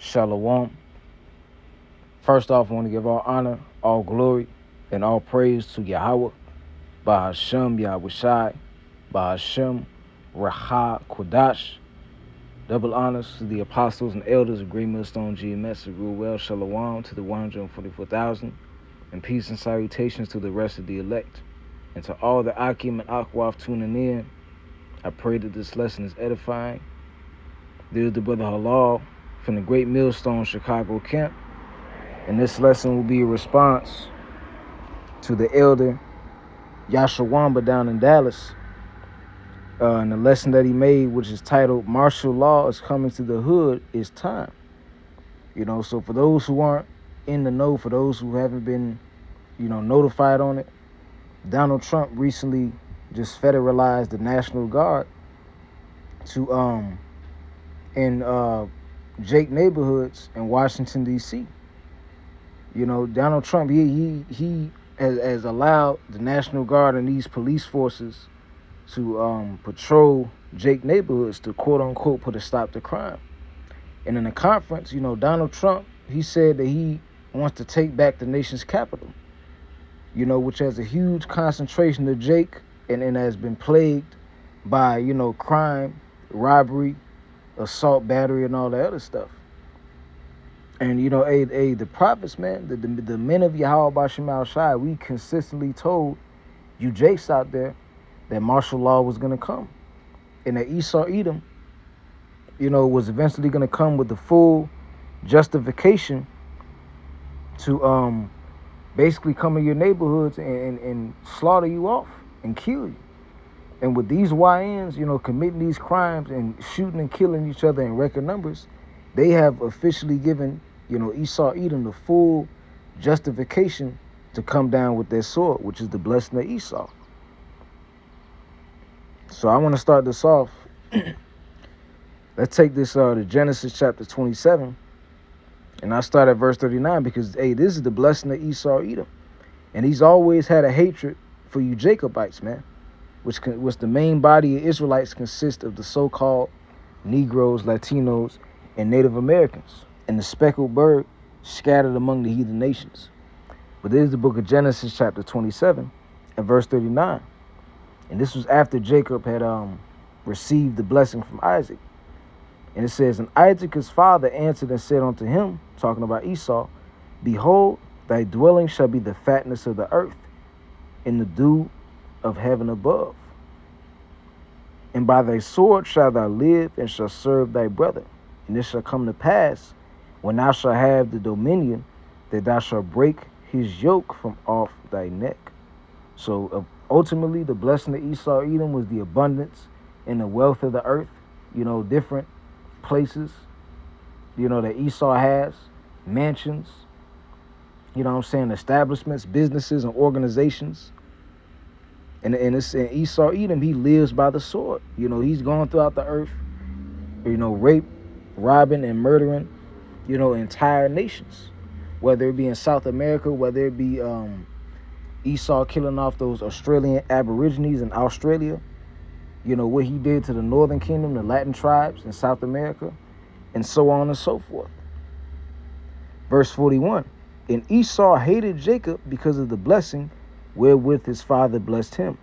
Shalom. First off, I want to give all honor, all glory, and all praise to Yahweh, Bahashem Yahushai, Bahashem Raha Kodash. Double honors to the apostles and elders of Great Millstone GMS, who rule well. Shalom to the 144,000, and peace and salutations to the rest of the elect. And to all the Akim and Akwaf tuning in, I pray that this lesson is edifying. There's the brother Halal from the Great Millstone Chicago camp. And this lesson will be a response to the elder Yashawamba down in Dallas. And the lesson that he made, which is titled Martial Law is Coming to the Hood, It's Time. So for those who aren't in the know, for those who haven't been, notified on it, Donald Trump recently just federalized the National Guard to in Jake neighborhoods in Washington, D.C. Donald Trump, he has allowed the National Guard and these police forces to patrol Jake neighborhoods to quote-unquote put a stop to crime. And in a conference, Donald Trump, he said that he wants to take back the nation's capital, which has a huge concentration of Jake and has been plagued by, crime, robbery, assault, battery, and all that other stuff. And, the prophets, man, the men of Yahweh Bashem Al Shai, we consistently told you Jakes out there that martial law was going to come. And that Esau Edom, was eventually going to come with the full justification to basically come in your neighborhoods and slaughter you off and kill you. And with these YNs, committing these crimes and shooting and killing each other in record numbers, they have officially given, Esau Edom the full justification to come down with their sword, which is the blessing of Esau. So I want to start this off. Let's take this to Genesis chapter 27. And I start at verse 39 because, this is the blessing of Esau Edom. And he's always had a hatred for you Jacobites, man, which the main body of Israelites consist of the so-called Negroes, Latinos, and Native Americans, and the speckled bird scattered among the heathen nations. But this is the book of Genesis chapter 27 and verse 39. And this was after Jacob had received the blessing from Isaac. And it says, and Isaac his father answered and said unto him, talking about Esau, behold, thy dwelling shall be the fatness of the earth, in the dew of heaven above. And by thy sword shalt thou live, and shalt serve thy brother. And it shall come to pass, when thou shalt have the dominion, that thou shalt break his yoke from off thy neck. So ultimately, the blessing of Esau Edom was the abundance and the wealth of the earth, different places, that Esau has, mansions, establishments, businesses, and organizations. And it's in Esau Edom, he lives by the sword. He's going throughout the earth, rape, robbing, and murdering, entire nations. Whether it be in South America, whether it be Esau killing off those Australian Aborigines in Australia, what he did to the Northern Kingdom, the Latin tribes in South America, and so on and so forth. Verse 41, and Esau hated Jacob because of the blessing wherewith his father blessed him.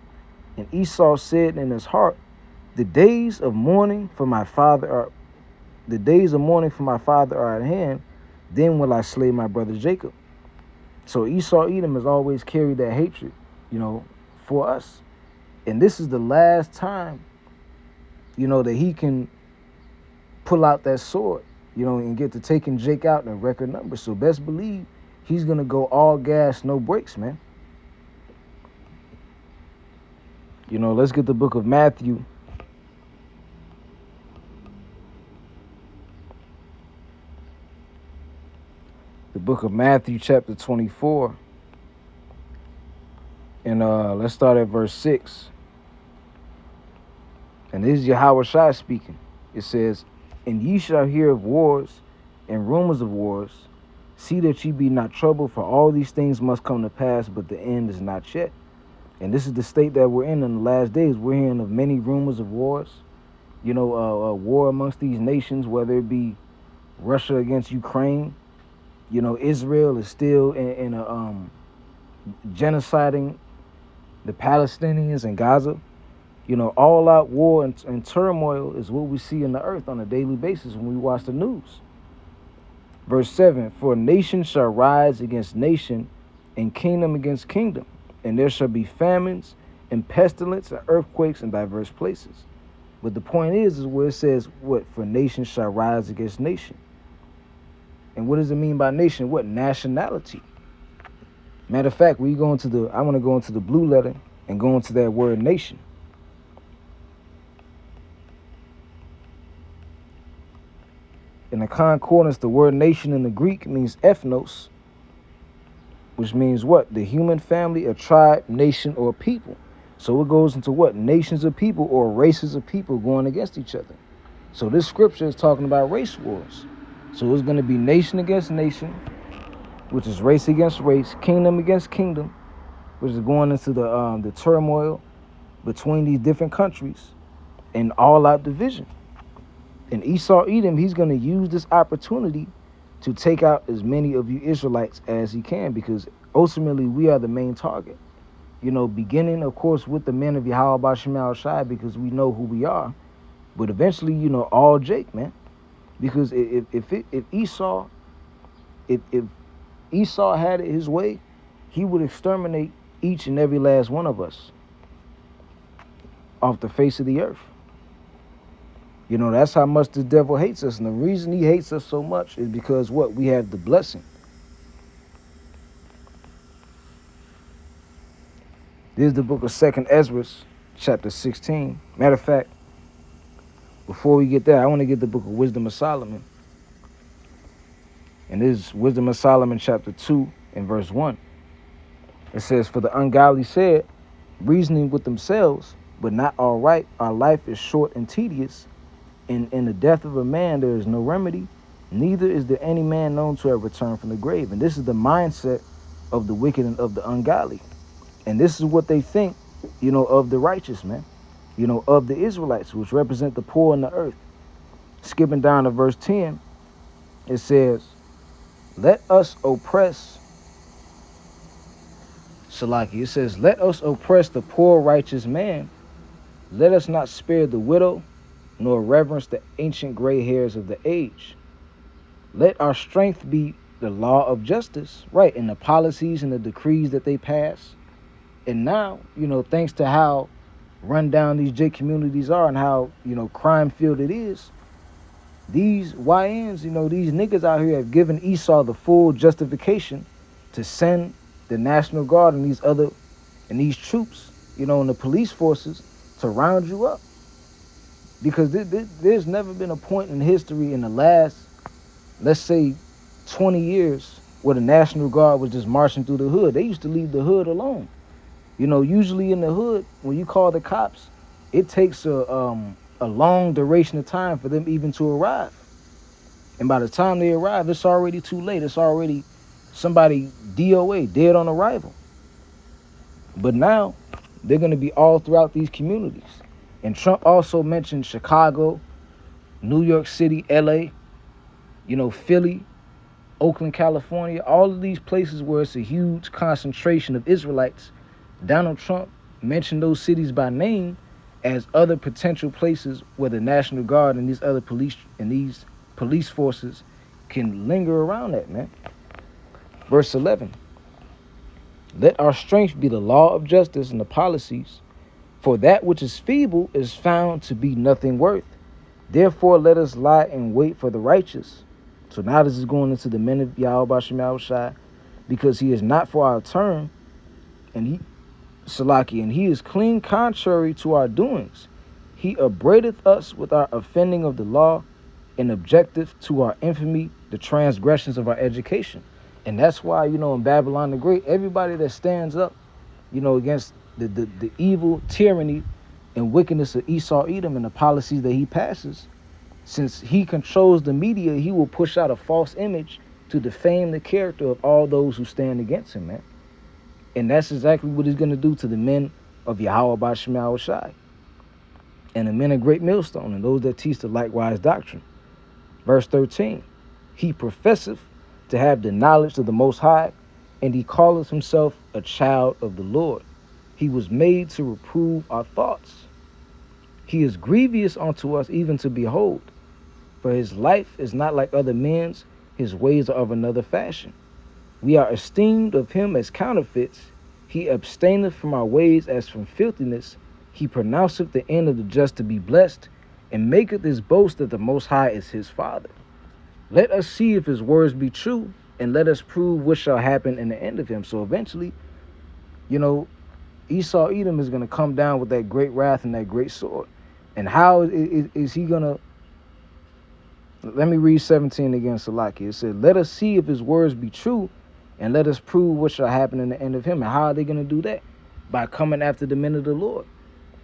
And Esau said in his heart, the days of mourning for my father are at hand, then will I slay my brother Jacob. So Esau Edom has always carried that hatred, for us. And this is the last time, that he can pull out that sword, and get to taking Jake out in record numbers. So best believe he's going to go all gas, no brakes, man. Let's get the book of Matthew. The book of Matthew, chapter 24. And let's start at verse 6. And this is Yahweh Shai speaking. It says, and ye shall hear of wars and rumors of wars. See that ye be not troubled, for all these things must come to pass, but the end is not yet. And this is the state that we're in the last days. We're hearing of many rumors of wars. War amongst these nations, whether it be Russia against Ukraine. Israel is still in a genociding the Palestinians in Gaza. All out war and turmoil is what we see in the earth on a daily basis when we watch the news. Verse 7, for nation shall rise against nation, and kingdom against kingdom, and there shall be famines and pestilence and earthquakes in diverse places. But the point is where it says, what? For nation shall rise against nation. And what does it mean by nation? What? Nationality. Matter of fact, I want to go into the blue letter and go into that word nation. In the concordance, the word nation in the Greek means ethnos, which means what? The human family, a tribe, nation, or people. So it goes into what? Nations of people or races of people going against each other. So this scripture is talking about race wars. So it's going to be nation against nation, which is race against race, kingdom against kingdom, which is going into the turmoil between these different countries and all-out division. And Esau Edom, he's going to use this opportunity to take out as many of you Israelites as he can, because ultimately we are the main target. Beginning, of course, with the men of Yahweh Bashim Al-Shai, because we know who we are. But eventually, all Jake, man. Because if Esau had it his way, he would exterminate each and every last one of us off the face of the earth. That's how much the devil hates us. And the reason he hates us so much is because what? We have the blessing. This is the book of 2nd Ezra, chapter 16. Matter of fact, before we get there, I want to get the book of Wisdom of Solomon. And this is Wisdom of Solomon, chapter 2, and verse 1. It says, for the ungodly said, reasoning with themselves, but not all right, our life is short and tedious. In the death of a man, there is no remedy, neither is there any man known to have returned from the grave. And this is the mindset of the wicked and of the ungodly. And this is what they think, of the righteous, man, of the Israelites, which represent the poor in the earth. Skipping down to verse 10, it says, let us oppress, Shalaki, it says, let us oppress the poor righteous man. Let us not spare the widow, nor reverence the ancient gray hairs of the age. Let our strength be the law of justice, right, and the policies and the decrees that they pass. And now, thanks to how run down these J communities are and how, crime-filled it is, these YNs, these niggas out here have given Esau the full justification to send the National Guard and these troops, and the police forces to round you up. Because there's never been a point in history in the last, let's say, 20 years where the National Guard was just marching through the hood. They used to leave the hood alone. Usually in the hood, when you call the cops, it takes a long duration of time for them even to arrive. And by the time they arrive, it's already too late. It's already somebody DOA, dead on arrival. But now, they're going to be all throughout these communities. And Trump also mentioned Chicago, New York City, LA, Philly, Oakland, California, all of these places where it's a huge concentration of Israelites. Donald Trump mentioned those cities by name as other potential places where the National Guard and these other police forces can linger around at, man. Verse 11. Let our strength be the law of justice and the policies, for that which is feeble is found to be nothing worth. Therefore, let us lie in wait for the righteous. So now this is going into the men of Yahweh Bashim Al-Shai, because he is not for our turn, and he is clean contrary to our doings. He upbraideth us with our offending of the law, and objective to our infamy, the transgressions of our education. And that's why, in Babylon the Great, everybody that stands up, against the evil tyranny and wickedness of Esau Edom and the policies that he passes, since he controls the media, he will push out a false image to defame the character of all those who stand against him, man. And that's exactly what he's going to do to the men of Yahweh Bashim Al-Shai and the men of Great Millstone and those that teach the likewise doctrine. Verse 13. He professeth to have the knowledge of the Most High, and he calleth himself a child of the Lord. He was made to reprove our thoughts. He is grievous unto us even to behold, for his life is not like other men's, his ways are of another fashion. We are esteemed of him as counterfeits. He abstaineth from our ways as from filthiness. He pronounceth the end of the just to be blessed, and maketh his boast that the Most High is his Father. Let us see if his words be true, and let us prove what shall happen in the end of him. So eventually, Esau Edom is going to come down with that great wrath and that great sword. And how is he going to... Let me read 17 again, Salaki. It said, let us see if his words be true, and let us prove what shall happen in the end of him. And how are they going to do that? By coming after the men of the Lord,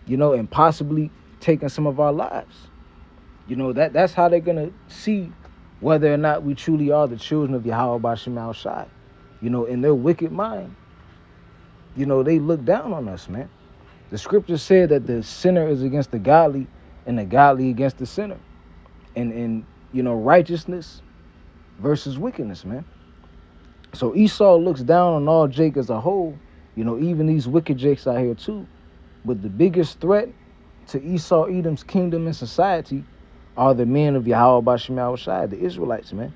and possibly taking some of our lives. That's how they're going to see whether or not we truly are the children of Yahweh B'Shem Al Shai. In their wicked mind, they look down on us, man. The scripture said that the sinner is against the godly, and the godly against the sinner. And righteousness versus wickedness, man. So Esau looks down on all Jake as a whole, even these wicked Jakes out here too. But the biggest threat to Esau Edom's kingdom and society are the men of Yahweh B'Shem Al Shai, the Israelites, man.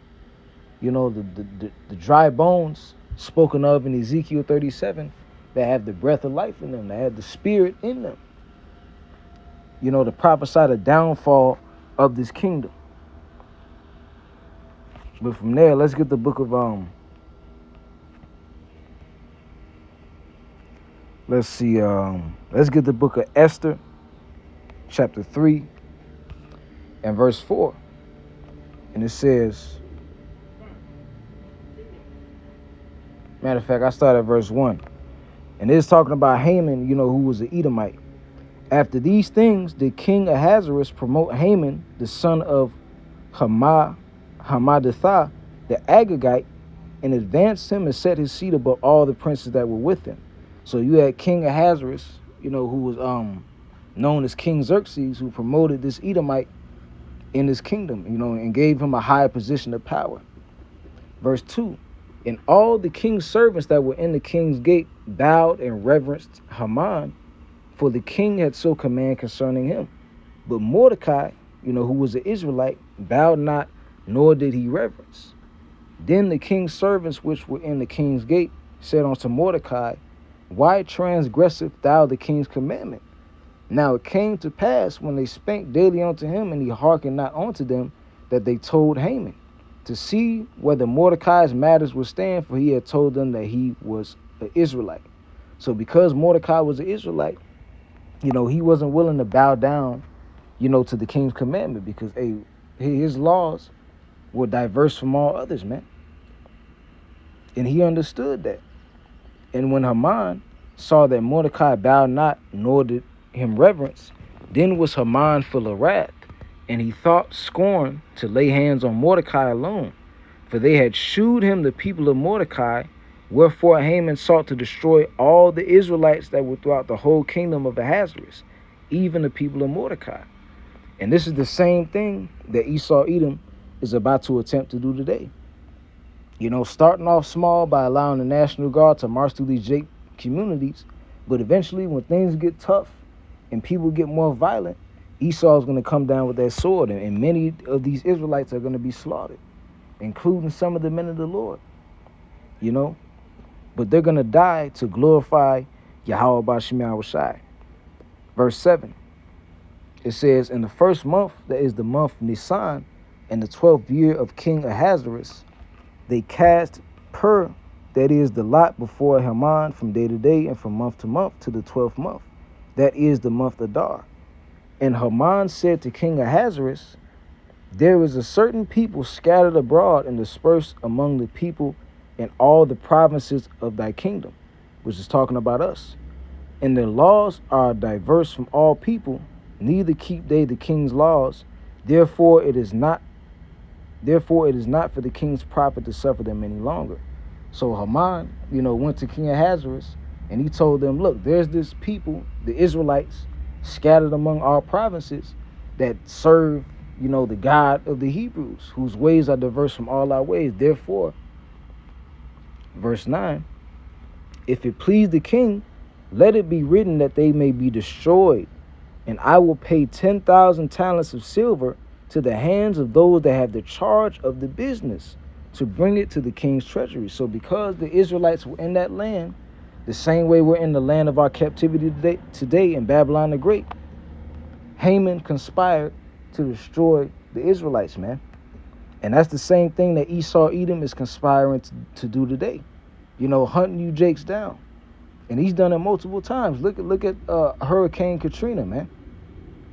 The dry bones spoken of in Ezekiel 37 that have the breath of life in them, that have the spirit in them. To prophesy the downfall of this kingdom. But from there, let's get the book of let's get the book of Esther, chapter 3 and verse 4. And it says, matter of fact, I start at verse 1. And it's talking about Haman, who was an Edomite. After these things, did King Ahasuerus promote Haman, the son of Hammedatha, the Agagite, and advanced him and set his seat above all the princes that were with him. So you had King Ahasuerus, who was known as King Xerxes, who promoted this Edomite in his kingdom, and gave him a high position of power. Verse 2, and all the king's servants that were in the king's gate bowed and reverenced Haman, for the king had so commanded concerning him. But Mordecai, who was an Israelite, bowed not, nor did he reverence. Then the king's servants which were in the king's gate said unto Mordecai, why transgresseth thou the king's commandment? Now it came to pass, when they spake daily unto him, and he hearkened not unto them, that they told Haman, to see whether Mordecai's matters would stand, for he had told them that he was an Israelite. So because Mordecai was an Israelite, he wasn't willing to bow down, to the king's commandment, because his laws were diverse from all others, man. And he understood that. And when Haman saw that Mordecai bowed not, nor did him reverence, then was Haman full of wrath, and he thought scorn to lay hands on Mordecai alone, for they had shewed him the people of Mordecai. Wherefore Haman sought to destroy all the Israelites that were throughout the whole kingdom of Ahasuerus, even the people of Mordecai. And this is the same thing that Esau Edom is about to attempt to do today. Starting off small by allowing the National Guard to march through these Jake communities, but eventually when things get tough and people get more violent, Esau is going to come down with that sword, and many of these Israelites are going to be slaughtered, including some of the men of the Lord, But they're going to die to glorify Yahweh B'Shem Al Shai. Verse 7, it says, in the first month, that is the month Nisan, in the 12th year of King Ahasuerus, they cast that is the lot before Haman from day to day and from month to month to the 12th month, that is the month Adar. And Haman said to King Ahasuerus, there is a certain people scattered abroad and dispersed among the people in all the provinces of thy kingdom, which is talking about us. And their laws are diverse from all people, neither keep they the king's laws. Therefore it is not for the king's profit to suffer them any longer. So Haman, went to King Ahasuerus, and he told them, look, there's this people, the Israelites, scattered among all provinces that serve, the God of the Hebrews, whose ways are diverse from all our ways. Therefore, verse 9, if it please the king, let it be written that they may be destroyed, and I will pay 10,000 talents of silver to the hands of those that have the charge of the business to bring it to the king's treasury. So because the Israelites were in that land, the same way we're in the land of our captivity today in Babylon the Great, Haman conspired to destroy the Israelites, man. And that's the same thing that Esau Edom is conspiring to do today. Hunting you Jakes down. And he's done it multiple times. Look at Hurricane Katrina, man.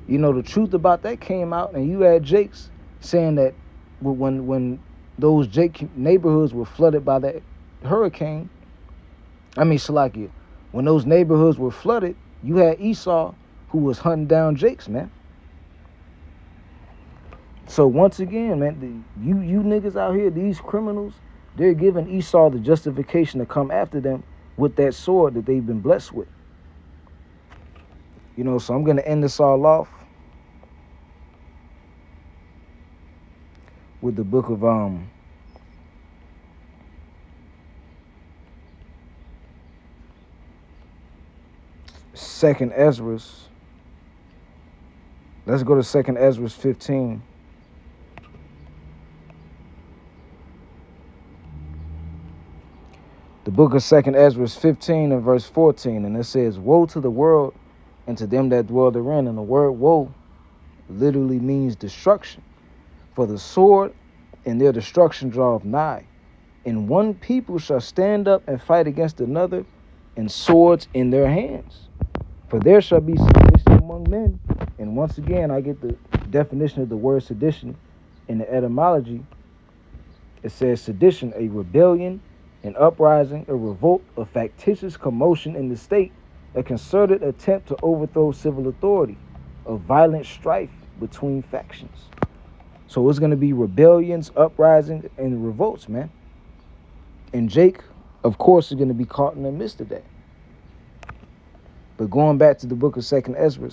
The truth about that came out, and you had Jakes saying that when those Jake neighborhoods were flooded by that hurricane, Salakia, when those neighborhoods were flooded, you had Esau who was hunting down Jakes, man. So once again, man, you niggas out here, these criminals, they're giving Esau the justification to come after them with that sword that they've been blessed with. So I'm going to end this all off with the book of Second Ezra. Let's go to Second Ezra 15. The book of Second Ezra 15 and verse 14, and it says, "Woe to the world and to them that dwell therein." And the word woe literally means destruction. For the sword and their destruction draweth nigh. And one people shall stand up and fight against another, and swords in their hands. For there shall be sedition among men. And once again, I get the definition of the word sedition in the etymology. It says sedition, a rebellion, an uprising, a revolt, a factitious commotion in the state, a concerted attempt to overthrow civil authority, a violent strife between factions. So it's going to be rebellions, uprisings, and revolts, man. And Jake, of course, is going to be caught in the midst of that. But going back to the book of Second Ezra,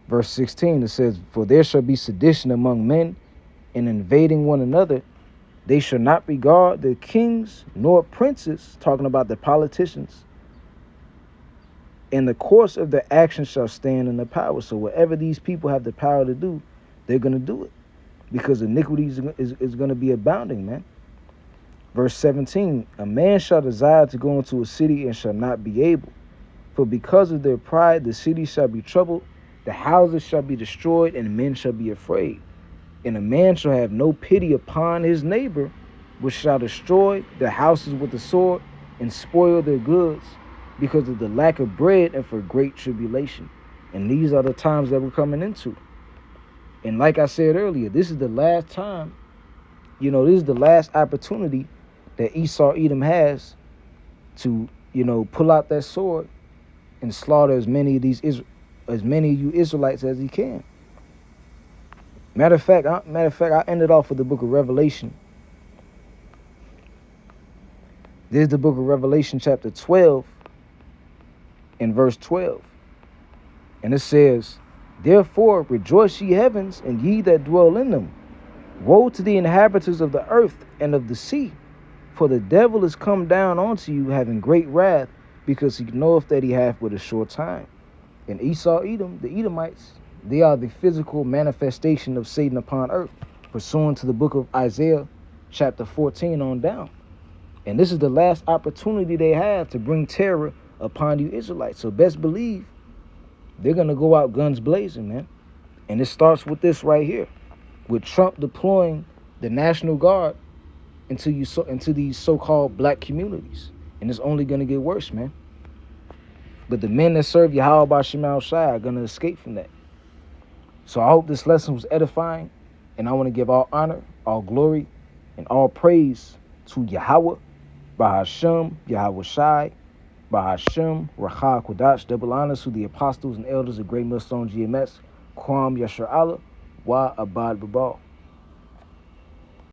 verse 16, it says, "For there shall be sedition among men, and invading one another. They shall not regard the kings nor princes," talking about the politicians, "and the course of their actions shall stand in the power." So whatever these people have the power to do, they're going to do it, because iniquity is going to be abounding, man. Verse 17, "A man shall desire to go into a city and shall not be able. For because of their pride, the city shall be troubled, the houses shall be destroyed, and men shall be afraid. And a man shall have no pity upon his neighbor, which shall destroy the houses with the sword and spoil their goods, because of the lack of bread and for great tribulation." And these are the times that we're coming into. And like I said earlier, this is the last time, this is the last opportunity that Esau Edom has to, pull out that sword and slaughter as many of you Israelites as he can. Matter of fact, I ended off with the book of Revelation. This is the book of Revelation, chapter 12, and verse 12. And it says, "Therefore rejoice, ye heavens, and ye that dwell in them. Woe to the inhabitants of the earth and of the sea, for the devil is come down unto you, having great wrath, because he knoweth that he hath but a short time." And Esau Edom, the Edomites, they are the physical manifestation of Satan upon earth, pursuant to the book of Isaiah, chapter 14 on down. And this is the last opportunity they have to bring terror upon you Israelites. So best believe they're going to go out guns blazing, man. And it starts with this right here, with Trump deploying the National Guard into these so-called black communities. And it's only going to get worse, man. But the men that serve Yahweh B'Shem Al Shai are going to escape from that. So I hope this lesson was edifying, and I want to give all honor, all glory, and all praise to Yahweh, B'Hashem, Yahweh Shai, B'Hashem, Racha Kodash, double honors to the apostles and elders of Great Millstone GMS, Kwam Yashar Allah, Wa Abad Babal.